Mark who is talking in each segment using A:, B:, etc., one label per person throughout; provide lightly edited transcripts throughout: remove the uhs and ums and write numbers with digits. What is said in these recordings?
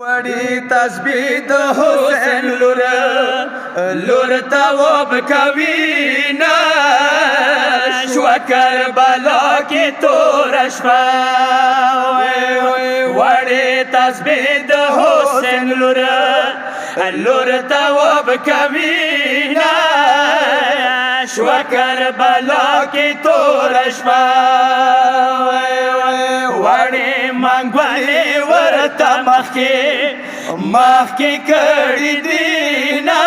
A: وړي تسبیح د حسین لور تواب کوي نه شوه کربلا کې توره شپه وړي تسبیح د حسین لور تواب کوي نه شوه کربلا کې توره شپه وړي منګولې ورته مخکې کړي دي نه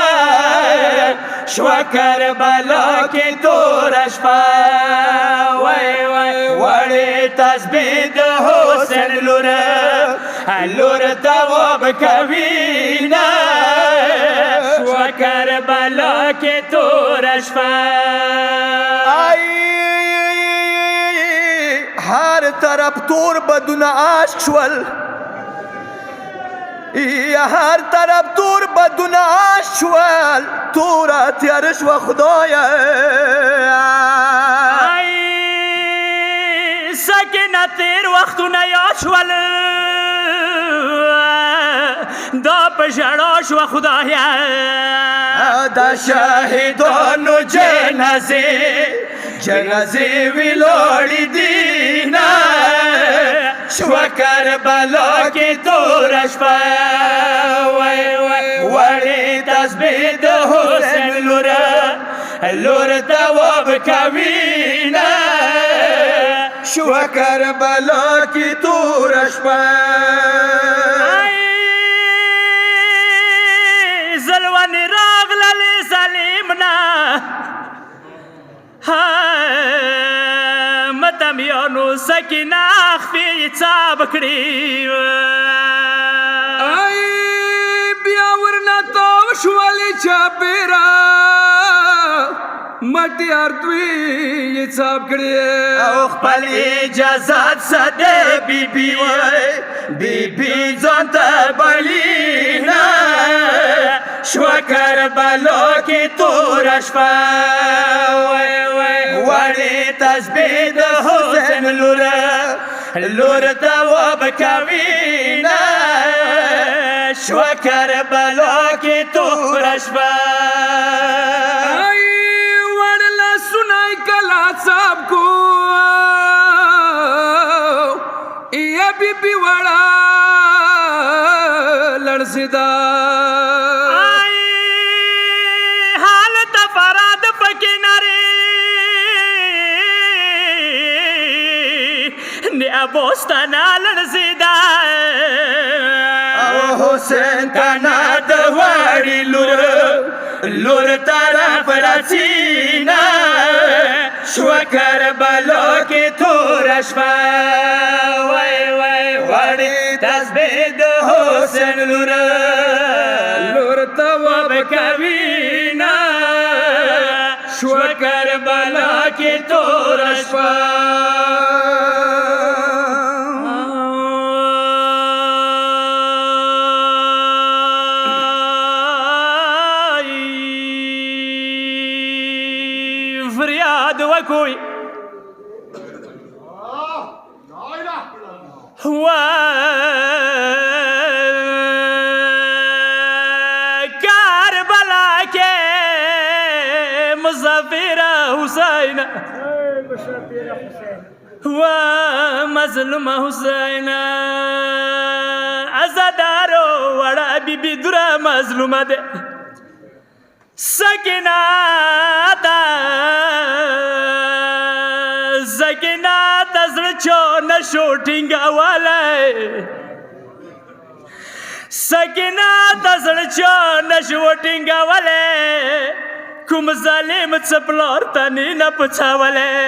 A: شوه کربلا کې توره شپه وړې تسبیح د حسین لور تواب کوي نه شوه کربلا کې توره شپه هر طرف تور بدون عشق شول هر طرف تور بدون عشق شول توره تیاره شوه خدایه سکینه تیر وختونه یاد شول دا په ژړا شوه خدایه د شهیدانو جنازې ویلوړې دي نه شوه کربلا کې توره شپه وړې تسبیح د حسین لور تواب کوي نه شوه کربلا کې توره شپه زلونې راغللې سلیم نه متمیانو سکینه خفې څاب کړي بیا ورنه تاو شولې چاپېره مټې اردوې یې څاب کړي او خپل اجازت سده بیبي ځان ته بلي نه شوه کربلا کې توره شپه وړې تسبیح د حسین لور تواب کوي نه شوه کربلا کې توره شپه وړ لاسونه یې کله څاب کو یا بیبي وړه لړزېده بوستانا لړزېده او حسین تانا د واړې لور طرف راځي نه شوه کربلا کې توره شپه وړې تسبیح د حسین لور تواب کوي نه شوه کربلا کې توره شپه فریاد وکوي کربلا کې مسافر حسین مظلوم حسین عزادارو وړه بیبي دوره مظلومه ده سکینه د زړه چونه شو ټینګولی سکینه د زړه چونه شو ټینګولی کوم ظالم څه پلار ته نه پڅولی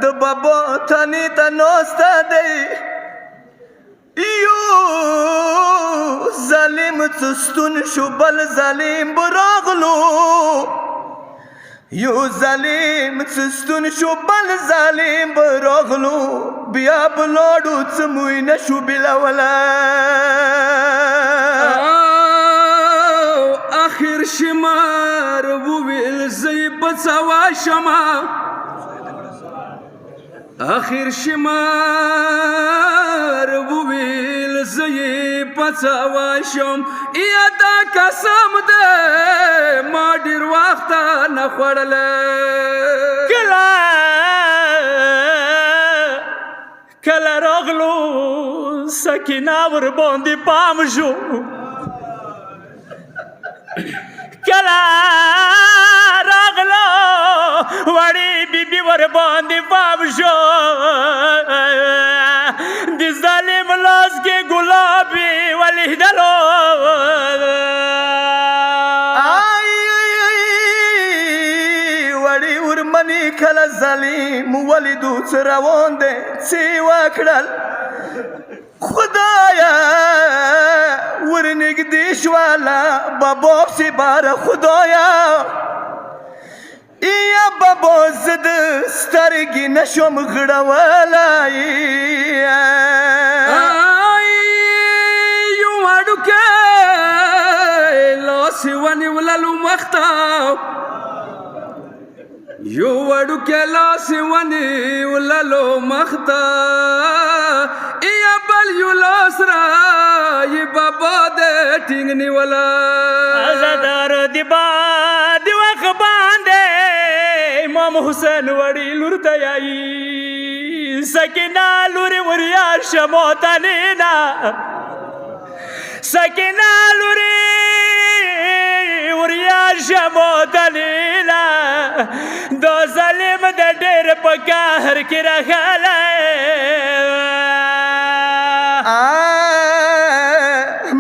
A: د بابا تنې ته ناسته دی ظالم څه ستون شو بل ظالم به راغلو یو ظالم څه ستون شو بل ظالم به راغلو بیا به لاړو څه موی نه شو بېلولی اخر شمار وویل زه یې بڅوه شمه آخر شمال
B: نڅاوه شم یا دا قسم ده ما ډېر وخته نه خوړلی
A: کله راغلو سکینه ورباندې پام شو کله راغلو وړې بیبي ورباندې پام شو د ظالم لاس کې ګلابي ولیدلو
C: وړې ورمنې کله ظالم ولیدو څه روان دی څه یې وکړل خدایا ورنږدې شواله بابا پسې باره خدایا یا بابا زه د سترګې نشم غړولی
B: یو وړوکی لاس یې ونیوللو مخته یو وړوکی لاس یې ونیوللو مخته یا بل یو لاس را یې بابا دې ټینګ نیوله
A: ازادارو د باد وخت باندې امام حسین وړي لور ته یایي سکینه لورې وریا شموتنینا سکینه لورې وریا شموتنینا دا ظالم د ډېر په قهر کې راغلی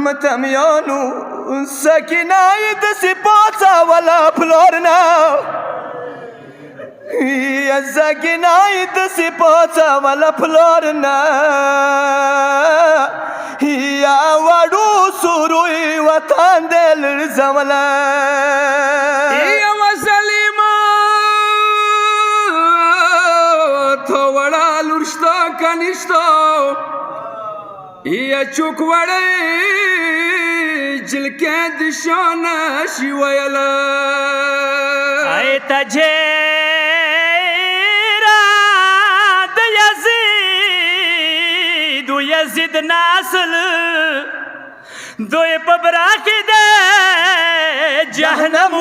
C: متمیانو سکینه یې داسې پاڅوله پلار نه سکینه یې داسې پاڅوله پلار نه یا وړو سورو یې وطن دی لړزوله
B: یوه ظالمه ته وړه لور شته که نشته یا چوک وړی جلکې د شانه شي ویله
A: ای تجیرا د یزید نسل دوی په براخې د جهنم